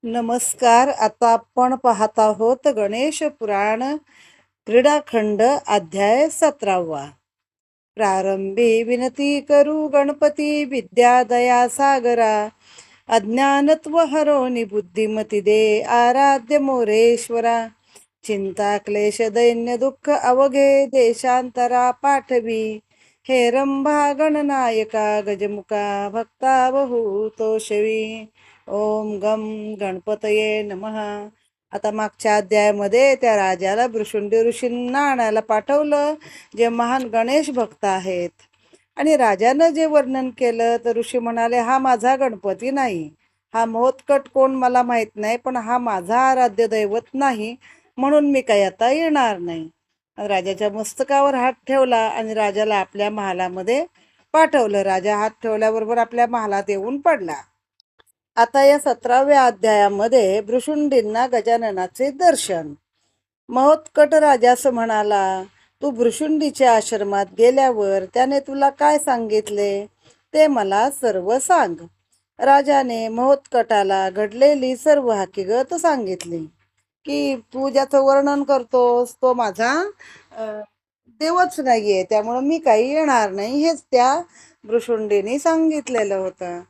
नमस्कार. आता आपण पाहत आहोत गणेश पुराण क्रीडाखंड अध्याय 17वा. प्रारंभी विनती करू गणपती विद्या दया सागरा, अज्ञानत्व हरोनी बुद्धिमती दे आराध्य मोरेश्वरा. चिंता क्लेश दैन्य दुःख अवघे देशांतरा पाठवी, हे रंभा गणनायका गजमुखा भक्ता बहुतोषवी. ओम गम गणपतये नमः. आता मागच्या अध्यायामध्ये त्या राजाला भृशुंडी ऋषींना आणायला पाठवलं, जे महान गणेश भक्त आहेत. आणि राजानं जे वर्णन केलं तर ऋषी म्हणाले, हा माझा गणपती नाही, हा मोहत्कट कोण मला माहित नाही, पण हा माझा आराध्य दैवत नाही, म्हणून मी काही आता येणार नाही. राजाच्या मस्तकावर हात ठेवला आणि राजाला आपल्या महालामध्ये पाठवलं. राजा हात ठेवल्याबरोबर आपल्या महालात येऊन पडला. आता या 17व्या अध्यायामध्ये भृशुंडींना गजाननाचे दर्शन. महोत्कट राजास म्हणाला, तू भृशुंडीच्या आश्रमात गेल्यावर त्याने तुला काय सांगितले ते मला सर्व सांग. राजाने महोत्कटाला घडलेली सर्व हकीकत सांगितली, की तू ज्याचं वर्णन करतोस तो माझा देवच नाहीये, त्यामुळं मी काही येणार नाही, हेच त्या भृशुंडीने सांगितलेलं होतं.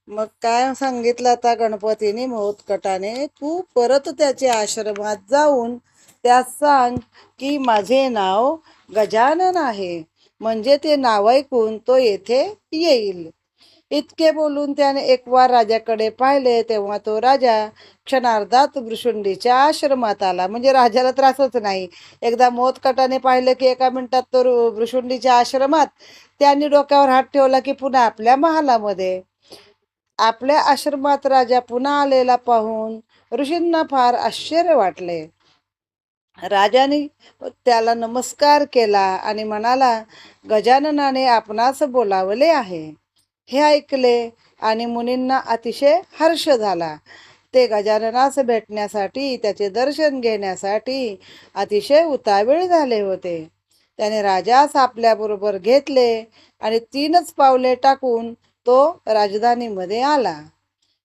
मग काय सांगितलं आता गणपतीने महोत्कटाने, तू परत त्याच्या आश्रमात जाऊन त्यास सांग की माझे नाव गजानन आहे, म्हणजे ते नाव ऐकून तो येथे येईल. इतके बोलून त्याने एक वार राजाकडे पाहिले, तेव्हा तो राजा क्षणार्धात भृशुंडीच्या आश्रमात आला. म्हणजे राजाला त्रासच नाही. एकदा महोत्कटाने पाहिलं की एका मिनिटात तो भृशुंडीच्या आश्रमात, त्यांनी डोक्यावर हात ठेवला की पुन्हा आपल्या महालामध्ये. आपल्या आश्रमात राजा पुन्हा आलेला पाहून ऋषींना फार आश्चर्य वाटले. राजाने त्याला नमस्कार केला आणि म्हणाला, गजाननाने आपणास बोलावले आहे. हे ऐकले आणि मुनींना अतिशय हर्ष झाला. ते गजाननास भेटण्यासाठी, त्याचे दर्शन घेण्यासाठी अतिशय उतावीळ झाले होते. त्याने राजास आपल्याबरोबर घेतले आणि 3च पावले टाकून तो राजधानीमध्ये आला.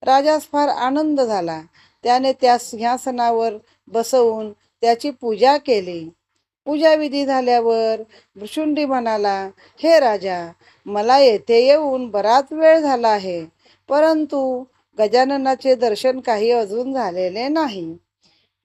राजास फार आनंद झाला. त्याने त्या सिंहासनावर बसवून त्याची पूजा केली. पूजाविधी झाल्यावर भृशुंडी म्हणाला, हे राजा, मला येथे येऊन बराच वेळ झाला आहे, परंतु गजाननाचे दर्शन काही अजून झालेले नाही.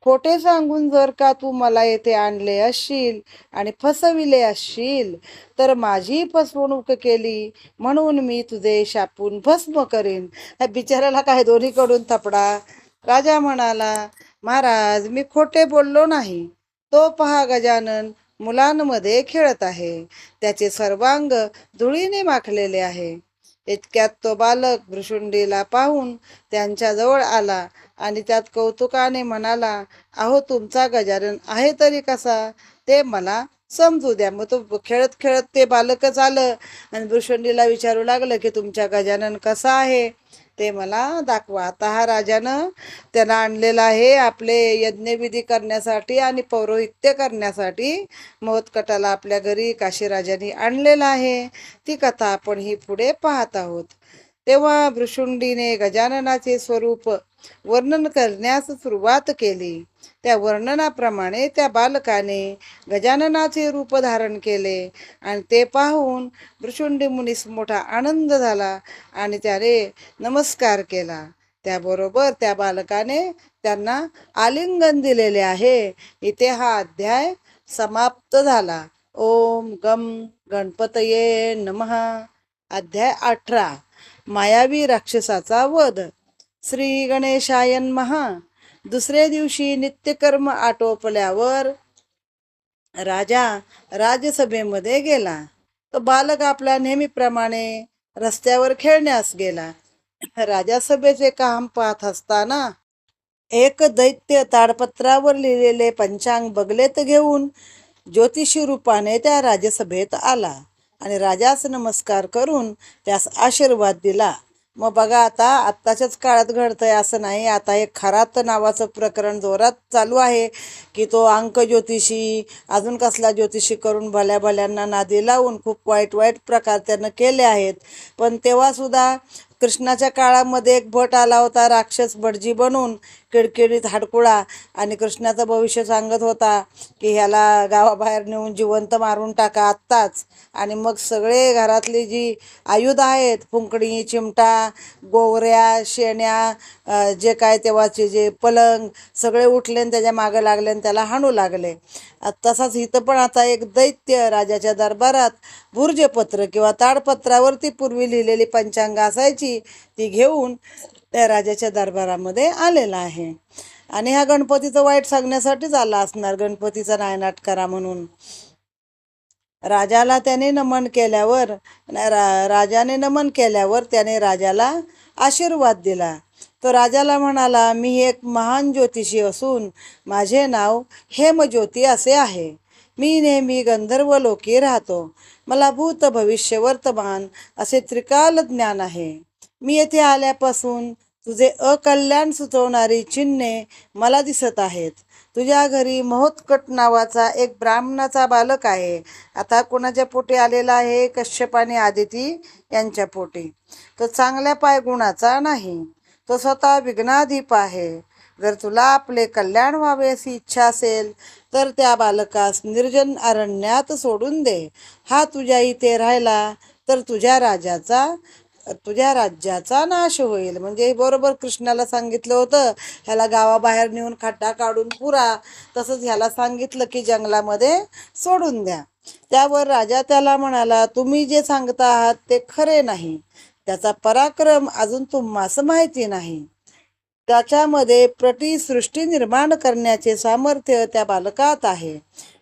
खोटे सांगून जर का तू मला येथे आणले असशील आणि फसविले असशील, तर माझी फसवणूक केली म्हणून मी तुझे शापून भस्म करीन. बिचाराला काय दोन्हीकडून थपडा. राजा म्हणाला, महाराज, मी खोटे बोललो नाही. तो पहा, गजानन मुलांमध्ये खेळत आहे, त्याचे सर्वांग धुळीने माखलेले आहे. इतक्यात तो बालक भृशुंडीला पाहून त्यांच्याजवळ आला आणि त्यात कौतुकाने म्हणाला, अहो, तुमचा गजानन आहे तरी कसा ते मला समजू द्या. मग तो खेळत खेळत ते बालकच आलं आणि भृशुंडीला विचारू लागलं की तुमच्या गजानन कसा आहे ते मला दाखवा. आता हा राजानं त्याला आणलेला आहे आपले यज्ञविधी करण्यासाठी आणि पौरोहित्य करण्यासाठी. महोत्कटाला आपल्या घरी काशीराजांनी आणलेला आहे. ती कथा आपण ही पुढे पाहत आहोत. तेव्हा भृशुंडीने गजाननाचे स्वरूप वर्णन करण्यास सुरुवात केली. त्या वर्णनाप्रमाणे त्या बालकाने गजाननाचे रूप धारण केले आणि ते पाहून भृशुंडी मुनीस मोठा आनंद झाला आणि त्याने नमस्कार केला. त्याबरोबर त्या बालकाने त्यांना आलिंगन दिलेले आहे. इथे हा अध्याय समाप्त झाला. ओम गम गणपतये नमः. अध्याय 18. मायावी राक्षसाचा वध. श्री गणेशाय नमः. दुसरे दिवशी नित्यकर्म आटोपल्यावर राजा राजसभेमध्ये गेला. तो बालक आपल्या नेहमीप्रमाणे रस्त्यावर खेळण्यास गेला. राजसभेचे काम पाहत असताना एक दैत्य ताडपत्रावर लिहिलेले पंचांग बगलेत घेऊन ज्योतिषी रूपाने त्या राजसभेत आला आणि राजास नमस्कार करून त्यास आशीर्वाद दिला. मग बघा, आता आत्ताच्याच काळात घडतंय असं नाही. आता एक खरात नावाचं प्रकरण जोरात चालू आहे की तो अंक ज्योतिषी, अजून कसला ज्योतिषी करून भल्या भल्यांना नादी लावून खूप वाईट वाईट प्रकार त्यानं केले आहेत. पण तेव्हा सुद्धा कृष्णाच्या काळामध्ये एक भट आला होता राक्षस भटजी बनून, किडकिडीत हाडकुळा, आणि कृष्णाचं भविष्य सांगत होता की ह्याला गावाबाहेर नेऊन जिवंत मारून टाका आत्ताच, आणि मग सगळे घरातली जी आयुध आहेत, फुंकणी, चिमटा, गोवऱ्या, शेण्या, जे काय तेव्हाचे जे पलंग, सगळे उठले आणि त्याच्या मागं लागले आणि त्याला हाणू लागले. तसाच इथं पण आता एक दैत्य राजाच्या दरबारात भुर्जपत्र किंवा ताडपत्रावरती पूर्वी लिहिलेली पंचांग असायची, ती घेऊन त्या राजाच्या दरबारामध्ये आलेला आहे. आणि ह्या गणपतीचं वाईट सांगण्यासाठीच आला असणार, गणपतीचा नायनाट करा म्हणून. राजाला त्याने नमन केल्यावर राजाने नमन केल्यावर त्याने राजाला आशीर्वाद दिला. तो राजाला म्हणाला, मी एक महान ज्योतिषी असून माझे नाव हेमज्योती असे आहे. मी नेहमी गंधर्व लोकी राहतो. मला भूत भविष्य वर्तमान असे त्रिकाल ज्ञान आहे. मी येथे आल्यापासून तुझे अकल्याण सुचवणारी चिन्हे मला दिसत आहेत. तुझ्या घरी महोत्कट नावाचा एक ब्राह्मणाचा बालक आहे. आता कोणाच्या पोटी आलेला आहे? कश्यप आणि आदिती यांच्या पोटी. तो चांगल्या पायगुणाचा नाही, तो स्वतः विघ्नाधीप आहे. जर तुला आपले कल्याण व्हावे अशी इच्छा असेल तर त्या बालकास निर्जन अरण्यात सोडून दे. हा तुझ्या इथे राहिला तर तुझ्या राज्याचा नाश होईल. म्हणजे बरोबर कृष्णाला सांगितलं होतं ह्याला गावाबाहेर नेऊन खड्डा काढून पुरा, तसंच ह्याला सांगितलं की जंगलामध्ये सोडून द्या. त्यावर राजा त्याला म्हणाला, तुम्ही जे सांगता आहात ते खरे नाही. त्याचा पराक्रम अजून तुम्हास माहिती नाही. त्याच्यामध्ये सृष्टी निर्माण करण्याचे सामर्थ्य त्या बालकात आहे.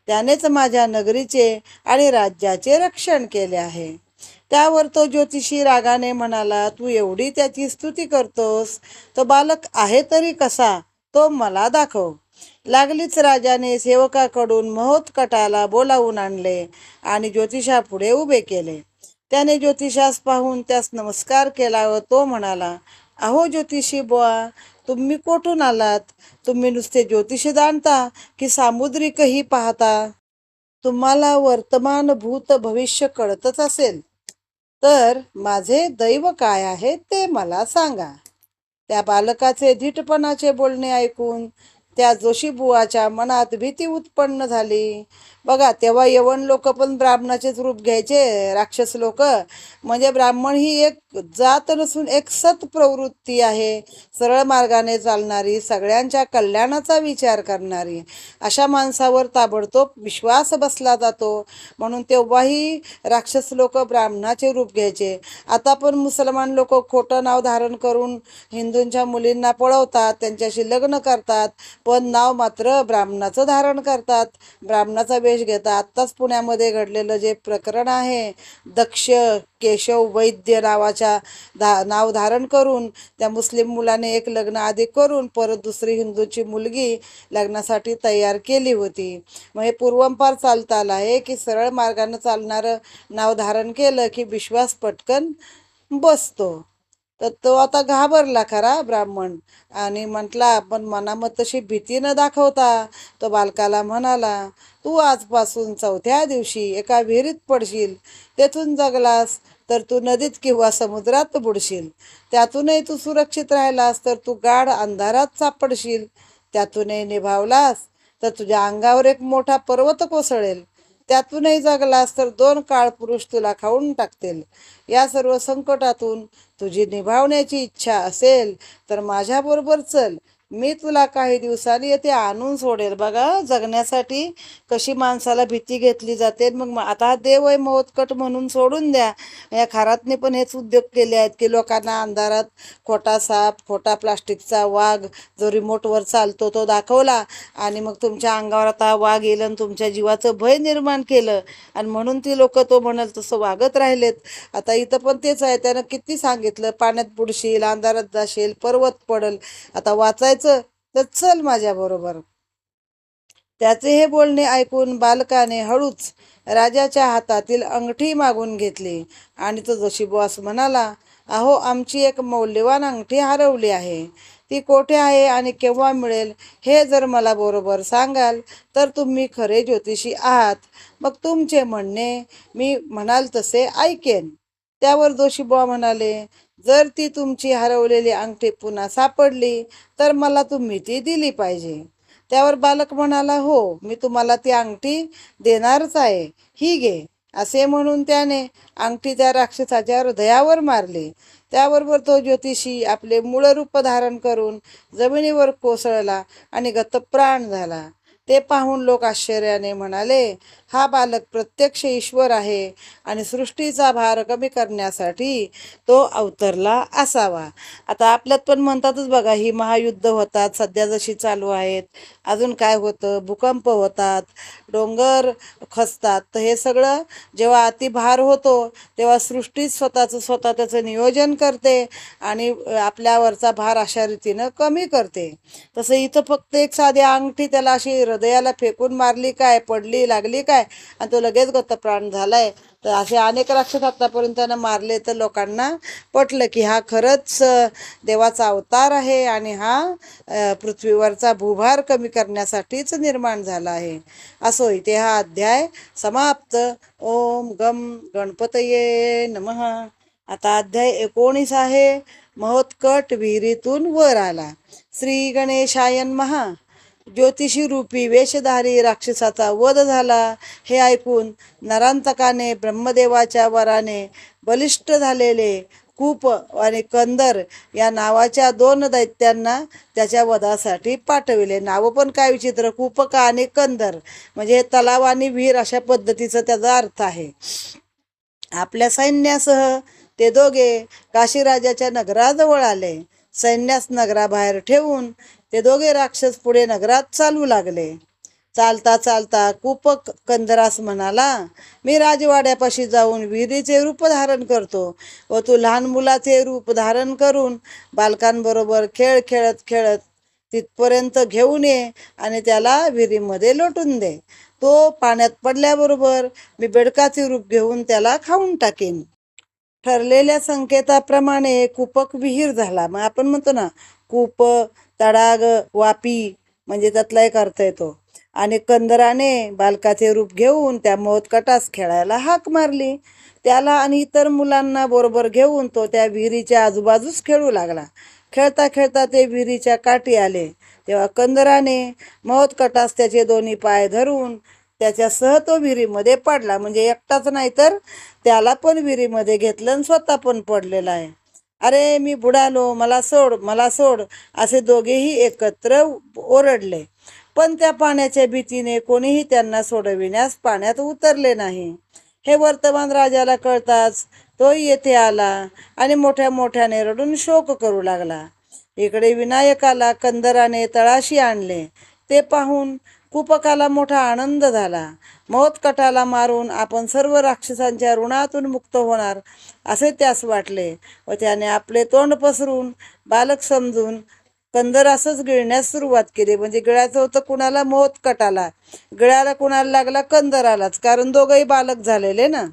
त्यानेच माझ्या नगरीचे आणि राज्याचे रक्षण केले आहे. त्यावर तो ज्योतिषी रागाने म्हणाला, तू एवढी त्याची स्तुती करतोस, तो बालक आहे तरी कसा, तो मला दाखव. लागलीच राजाने सेवकाकडून महोत्कटाला बोलावून आणले आणि ज्योतिषापुढे उभे केले. त्याने ज्योतिषास पाहून त्यास नमस्कार केला व तो म्हणाला, अहो ज्योतिषी बुवा, तुम्ही कोठून आलात? तुम्ही नुसते ज्योतिषी जाणता की सामुद्रिकही पाहता? तुम्हाला वर्तमान भूत भविष्य कळतच असेल तर माझे दैव काय आहे ते मला सांगा. त्या बालकाचे धीटपणाचे बोलणे ऐकून त्या जोशीबुवाच्या मनात भीती उत्पन्न झाली. बघा, तेव्हा यवन लोक पण ब्राह्मणाचेच रूप घ्यायचे, राक्षस लोक. म्हणजे ब्राह्मण ही एक जात नसून एक सत प्रवृत्ती आहे, सरळ मार्गाने चालणारी, सगळ्यांच्या कल्याणाचा विचार करणारी. अशा माणसावर ताबडतोब विश्वास बसला जातो. म्हणून तेव्हाही राक्षस लोक ब्राह्मणाचे रूप घ्यायचे. आता पण मुसलमान लोक खोटं नाव धारण करून हिंदूंच्या मुलींना पळवतात, त्यांच्याशी लग्न करतात, पण नाव मात्र ब्राह्मणाचं धारण करतात, ब्राह्मणाचा वेश घेतात. आत्ताच पुण्यामध्ये घडलेलं जे प्रकरण आहे, दक्ष केशव वैद्य नावाच्या नाव धारण करून त्या मुस्लिम मुलाने एक लग्न आधी करून परत दुसरी हिंदूची मुलगी लग्नासाठी तयार केली होती. मग हे पूर्वंपार चालता आलं आहे की सरळ मार्गानं चालणारं नाव धारण केलं की विश्वास पटकन बसतो. तर तो आता घाबरला खरा ब्राह्मण आणि म्हटला, पण मनामत तशी भीती न दाखवता तो बालकाला म्हणाला, तू आजपासून 4थ्या दिवशी एका विहिरीत पडशील. तेथून जगलास तर तू नदीत किंवा समुद्रात बुडशील. त्यातूनही तू सुरक्षित राहिलास तर तू गाढ अंधारात सापडशील. त्यातूनही निभावलास तर तुझ्या अंगावर एक मोठा पर्वत कोसळेल. त्यातूनही जगलास तर 2 काळपुरुष तुला खाऊन टाकतील. या सर्व संकटातून तुझी निभावण्याची इच्छा असेल तर माझ्याबरोबर चल, मी तुला काही दिवसांनी येथे आणून सोडेल. बघा, जगण्यासाठी कशी माणसाला भीती घेतली जाते. मग आता देव आहे महोत्कट म्हणून सोडून द्या. या खारातने पण हेच उद्योग केले आहेत की लोकांना अंधारात खोटा साप, खोटा प्लास्टिकचा वाघ जो रिमोटवर चालतो तो दाखवला आणि मग तुमच्या अंगावर आता वाघ येईल आणि तुमच्या जीवाचं भय निर्माण केलं, आणि म्हणून ती लोक तो म्हणाल तसं वागत राहिलेत. आता इथं पण तेच आहे. त्यानं किती सांगितलं, पाण्यात बुडशील, अंधारात जाशील, पर्वत पडल. आता वाचायचं तर चल माझ्याबरोबर. त्याचे हे बोलणे ऐकून बालकाने हळूच राजाच्या हातातील अंगठी मागून घेतली आणि तो जोशीबुवास म्हणाला, अहो, आमची एक मौल्यवान अंगठी हरवली आहे. ती कोठे आहे आणि केव्हा मिळेल हे जर मला बरोबर सांगाल तर तुम्ही खरे ज्योतिषी आहात. मग तुमचे म्हणणे मी म्हणाल तसे ऐकेन. त्यावर जोशीबुवा म्हणाले, जर ती तुमची हरवलेली अंगठी पुन्हा सापडली तर मला तुम्ही ती दिली पाहिजे. त्यावर बालक म्हणाला, हो, मी तुम्हाला ती अंगठी देणारच आहे, ही घे. असे म्हणून त्याने अंगठी त्या राक्षसाच्या हृदयावर मारली. त्याबरोबर तो ज्योतिषी आपले मूळ रूप धारण करून जमिनीवर कोसळला आणि गतप्राण झाला. ते पाहून लोक आश्चर्याने म्हणाले, हा बालक प्रत्यक्ष ईश्वर आहे आणि सृष्टीचा भार कमी करण्यासाठी तो अवतरला असावा. आता आपल्यात पण म्हणतातच बघा, ही महायुद्ध होतात सध्या जशी चालू आहेत. अजून काय होतं, भूकंप होतात, डोंगर खचतात. तर हे सगळं जेव्हा अतिभार होतो तेव्हा सृष्टी स्वतः त्याचं नियोजन करते आणि आपल्यावरचा भार अशा रीतीनं कमी करते. तसं इथं फक्त एक साधी अंगठी त्याला अशी हृदयाला फेकून मारली काय, पडली लागली काय, आणि तो लगेच गतप्राण झालाय. तर असे अनेक राक्षस आतापर्यंत त्यानं मारले. तर लोकांना पटलं की हा खरंच देवाचा अवतार आहे आणि हा पृथ्वीवरचा भूभार कमी करण्यासाठीच निर्माण झाला आहे. असो, इथे हा अध्याय समाप्त. ओम गम गणपतये नमः. आता अध्याय 19 आहे. महोत्कट विहिरीतून वर आला. श्री गणेशाय नमः. ज्योतिषी रूपी वेशधारी राक्षसाचा वध झाला हे ऐकून नरांतकाने ब्रह्मदेवाच्या वराने बलिष्ठ झालेले कूप आणि कंदर या नावाच्या 2 दैत्यांना त्याच्या वधासाठी पाठविले. नावं पण काय विचित्र, कूपका आणि कंदर, म्हणजे तलाव आणि विहीर अशा पद्धतीचा त्याचा अर्थ आहे. आपल्या सैन्यासह ते दोघे काशीराजाच्या नगराजवळ आले. सैन्यास नगराबाहेर ठेवून ते दोघे राक्षस पुढे नगरात चालू लागले. चालता चालता कूपक कंदरास म्हणाला, मी राजवाड्यापाशी जाऊन विहिरीचे रूप धारण करतो व तू लहान मुलाचे रूप धारण करून बालकांबरोबर खेळ खेळत खेळत तिथपर्यंत घेऊन ये आणि त्याला विहिरीमध्ये लोटून दे. तो पाण्यात पडल्याबरोबर मी बेडकाचे रूप घेऊन त्याला खाऊन टाकेन. ठरलेल्या संकेताप्रमाणे कूपक विहीर झाला. मग आपण म्हणतो ना, कूप, तडाग, वापी, म्हणजे त्यातला एक अर्थ येतो. आणि कंदराने बालकाचे रूप घेऊन त्या महोत्कटास खेळायला हाक मारली. त्याला आणि इतर मुलांना बरोबर घेऊन तो त्या विहिरीच्या आजूबाजूस खेळू लागला. खेळता खेळता ते विहिरीच्या काठी आले. तेव्हा कंदराने महोत्कटास त्याचे 2 पाय धरून त्याच्यासह तो विहिरीमध्ये पडला. म्हणजे एकटाच नाही तर त्याला पण विहिरीमध्ये घेतलं आणि स्वतः पण पडलेला आहे. अरे मी बुडालो, मला सोड, मला सोड, असे दोघेही एकत्र ओरडले. पण त्या पाण्याच्या भीतीने कोणीही त्यांना सोडविण्यास पाण्यात उतरले नाही. हे वर्तमान राजाला कळताच तोही येथे आला आणि मोठ्या मोठ्याने रडून शोक करू लागला. इकडे विनायकाला कंदराने तळाशी आणले. ते पाहून कूपकाला मोठा आनंद झाला. महोत्कटाला मारून आपण सर्व राक्षसांच्या ऋणातून मुक्त होणार असे त्यास वाटले व त्याने आपले तोंड पसरून बालक समजून कंदरासच गिळण्यास सुरुवात केली. म्हणजे गिळायचं होतं कुणाला? महोत्कटाला. गिळायला कुणाला लागला? कंदरालाच, कारण दोघंही बालक झालेले ना.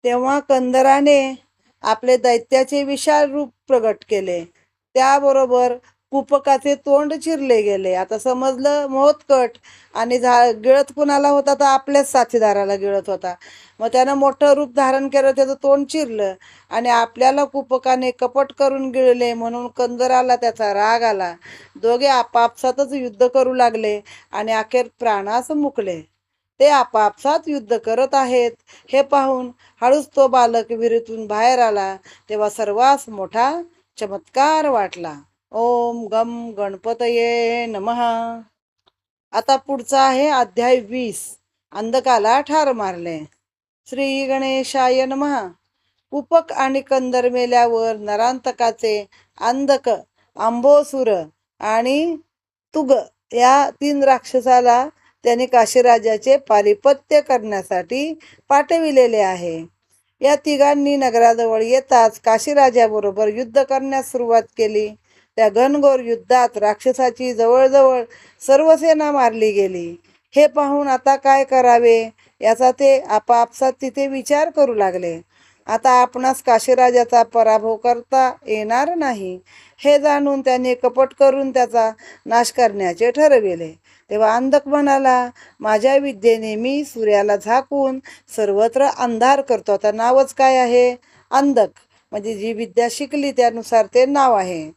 तेव्हा कंदराने आपले दैत्याचे विशाल रूप प्रगट केले. त्याबरोबर कूपकाचे तोंड चिरले गेले. आता समजलं महोत्कट आणि गिळत कुणाला होता? तर आपल्याच साथीदाराला गिळत होता. मग त्यानं मोठं रूप धारण केलं, त्याचं तोंड चिरलं आणि आपल्याला कूपकाने कपट करून गिळले म्हणून कंदराला त्याचा राग आला. दोघे आपापसातच युद्ध करू लागले आणि अखेर प्राणास मुकले. ते आपापसात युद्ध करत आहेत हे पाहून हळूच तो बालक विहिरीतून बाहेर आला. तेव्हा सर्वांस मोठा चमत्कार वाटला. ओम गम गणपतये नमः. आता पुढचा आहे अध्याय 20. अंधकाला ठार मारले. श्री गणेशाय नमः. कूपक आणि कंदर मेल्यावर नरांतकाचे अंधक, आंबोसुर आणि तुग या 3 राक्षसाला त्याने काशीराजाचे पारिपत्य करण्यासाठी पाठविलेले आहे. या तिघांनी नगराजवळ येताच काशीराजाबरोबर युद्ध करण्यास सुरुवात केली. त्या घनघोर युद्धात राक्षसाची जवळजवळ सर्व सेना मारली गेली. हे पाहून आता काय करावे याचा ते आपापसात तिथे विचार करू लागले. आता आपणास काशीराजाचा पराभव करता येणार नाही हे जाणून त्यांनी कपट करून त्याचा नाश करण्याचे ठरविले. तेव्हा अंधक म्हणाला, माझ्या विद्येने मी सूर्याला झाकून सर्वत्र अंधार करतो. आता नावच काय आहे? अंधक. म्हणजे जी विद्या शिकली त्यानुसार ते नाव आहे.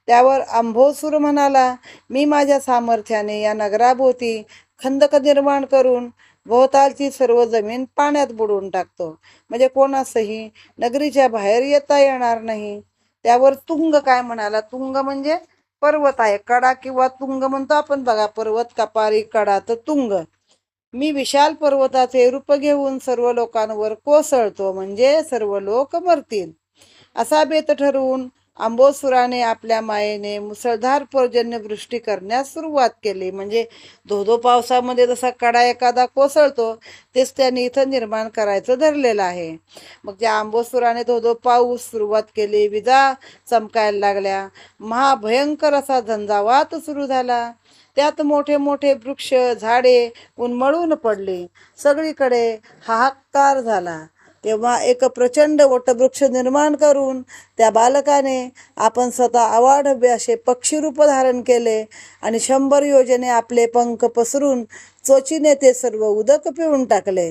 त्यावर अंभोसूर म्हणाला, मी माझ्या सामर्थ्याने या नगराभोवती खंदक निर्माण करून भोवतालची सर्व जमीन पाण्यात बुडवून टाकतो, म्हणजे कोणासही नगरीच्या बाहेर येता येणार नाही. त्यावर तुंग काय म्हणाला? तुंग म्हणजे पर्वत आहे. कडा किंवा तुंग म्हणतो आपण बघा, पर्वत, कपारी, कडा, तर तुंग. मी विशाल पर्वताचे रूप घेऊन सर्व लोकांवर कोसळतो, म्हणजे सर्व लोक मरतील, असा बेत ठरवून अंबोसुराने आपल्या मायेने मुसळधार पर्जन्यवृष्टी करण्यास सुरुवात केली. म्हणजे धोधो पावसामध्ये जसा कडा एखादा कोसळतो, तेच त्याने इथं निर्माण करायचं धरलेलं आहे. मग त्या अंबोसुराने धोधो पाऊस सुरुवात केली, विजा चमकायला लागल्या, महाभयंकर असा झंझावात सुरू झाला. त्यात मोठे मोठे वृक्ष झाडे उन्मळून पडली, सगळीकडे हाहाकार झाला. तेव्हा एक प्रचंड वटवृक्ष निर्माण करून त्या बालकाने आपण स्वतः आवाढव्य असे पक्षीरूप धारण केले आणि 100 योजने आपले पंख पसरून चोचीने ते सर्व उदक पिऊन टाकले.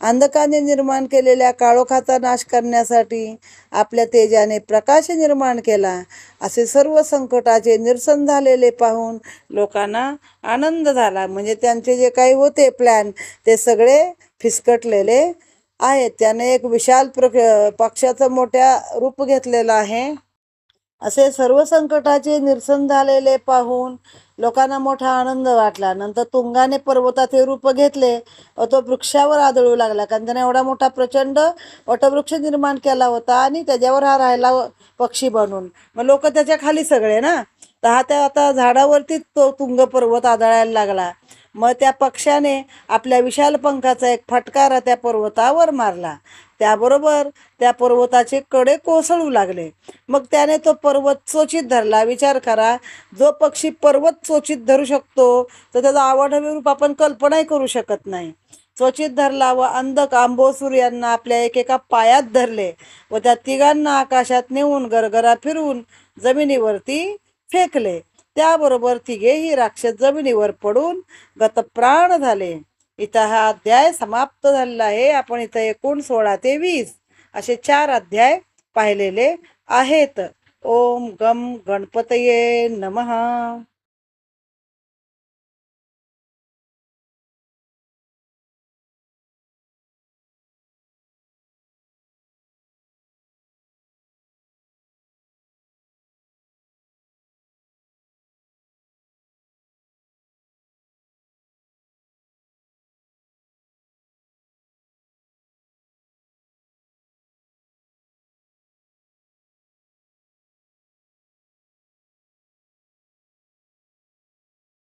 अंधकाने निर्माण केलेल्या काळोखाचा नाश करण्यासाठी आपल्या तेजाने प्रकाश निर्माण केला. असे सर्व संकटाचे निरसन झालेले पाहून लोकांना आनंद झाला. म्हणजे त्यांचे जे काही होते प्लॅन ते सगळे फिसकटलेले आहेत. त्याने एक विशाल पक्षाचं मोठ्या रूप घेतलेलं आहे. असे सर्व संकटाचे निरसन झालेले पाहून लोकांना मोठा आनंद वाटला. नंतर तुंगाने पर्वताचे रूप घेतले व तो वृक्षावर आदळू लागला, कारण त्याने एवढा मोठा प्रचंड वटवृक्ष निर्माण केला होता आणि त्याच्यावर हा राहिला पक्षी बनून. मग लोक त्याच्या खाली सगळे ना, तर हा त्या आता झाडावरतीच तो तुंग पर्वत आदळायला लागला. मग त्या पक्षाने आपल्या विशाल पंखाचा एक फटकारा त्या पर्वतावर मारला. त्याबरोबर त्या पर्वताचे कडे कोसळू लागले. मग त्याने तो पर्वत चोचीत धरला. विचार करा, जो पक्षी पर्वत चोचीत धरू शकतो तर त्याचा आवाढव्य रूप आपण कल्पनाही करू शकत नाही. चोचीत धरला व अंधक अंबोसूर यांना आपल्या एकेका पायात धरले व त्या तिघांना आकाशात नेऊन गरगरा फिरवून जमिनीवरती फेकले. त्याबरोबर तिघेही राक्षस जमिनीवर पडून गतप्राण झाले. इथं हा अध्याय समाप्त झालेला आहे. आपण इथं एकूण 16 ते 20 असे 4 अध्याय पाहिलेले आहेत. ओम गम गणपतये नमः.